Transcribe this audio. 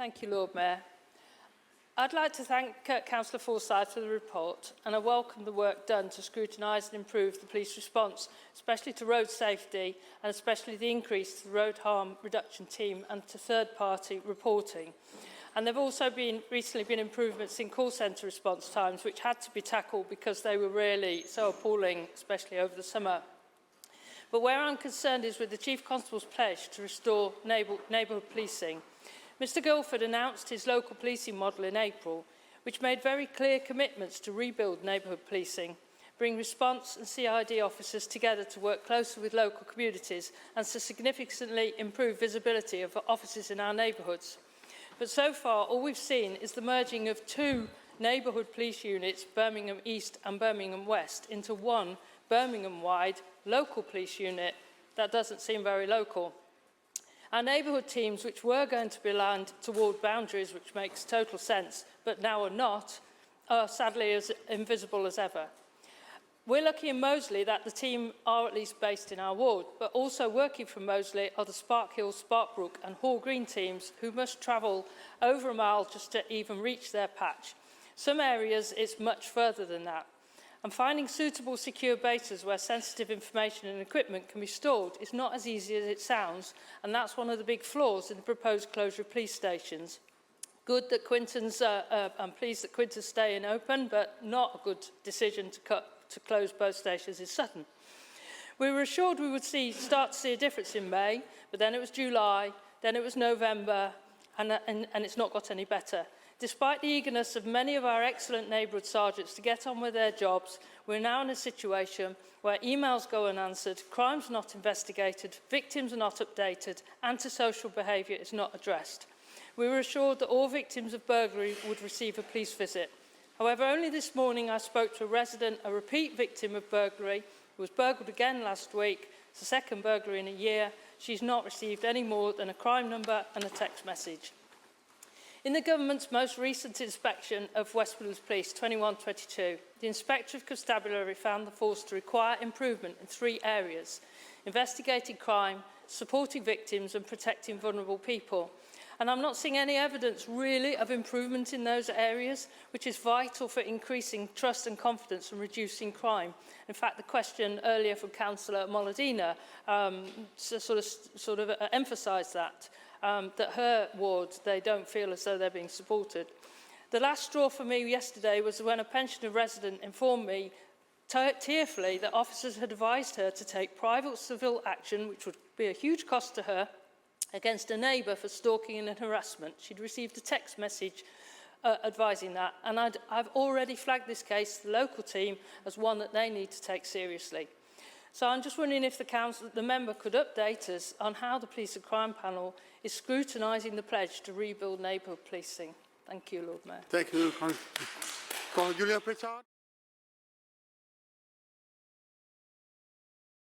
Thank you, Lord Mayor. I'd like to thank Councillor Forsyth for the report, and I welcome the work done to scrutinise and improve the police response, especially to road safety and especially the increase to the road harm reduction team and to third-party reporting. And there have also recently been improvements in call centre response times, which had to be tackled because they were really so appalling, especially over the summer. But where I'm concerned is with the Chief Constable's pledge to restore neighbourhood policing. Mr Guildford announced his local policing model in April, which made very clear commitments to rebuild neighbourhood policing, bring response and CID officers together to work closely with local communities and to significantly improve visibility of officers in our neighbourhoods. But so far, all we've seen is the merging of two neighbourhood police units, Birmingham East and Birmingham West, into one Birmingham-wide local police unit. That doesn't seem very local. Our neighbourhood teams, which were going to be aligned toward boundaries, which makes total sense, but now are not, are sadly as invisible as ever. We're lucky in Moseley that the team are at least based in our ward, but also working from Moseley are the Spark Hill, Sparkbrook and Hall Green teams who must travel over a mile just to even reach their patch. Some areas it's much further than that. And finding suitable secure bases where sensitive information and equipment can be stored is not as easy as it sounds, and that's one of the big flaws in the proposed closure of police stations. Good that I'm pleased that Quinton's staying open, but not a good decision to close both stations in Sutton. We were assured we would start to see a difference in May, but then it was July, then it was November, and it's not got any better. Despite the eagerness of many of our excellent neighbourhood sergeants to get on with their jobs, we're now in a situation where emails go unanswered, crimes not investigated, victims are not updated, antisocial behaviour is not addressed. We were assured that all victims of burglary would receive a police visit. However, only this morning I spoke to a resident, a repeat victim of burglary, who was burgled again last week. It's the second burglary in a year. She's not received any more than a crime number and a text message. In the government's most recent inspection of West Midlands Police 21-22, the Inspector of Constabulary found the force to require improvement in 3 areas: investigating crime, supporting victims and protecting vulnerable people. And I'm not seeing any evidence really of improvement in those areas, which is vital for increasing trust and confidence and reducing crime. In fact, the question earlier from Councillor Molodina sort of emphasised that her ward, they don't feel as though they're being supported. The last straw for me yesterday was when a pensioner resident informed me tearfully that officers had advised her to take private civil action, which would be a huge cost to her, against a neighbour for stalking and harassment. She'd received a text message advising that, and I've already flagged this case to the local team as one that they need to take seriously. So I'm just wondering if the member could update us on how the Police and Crime Panel is scrutinising the pledge to rebuild neighbourhood policing. Thank you, Lord Mayor. Thank you, Julia Pritchard.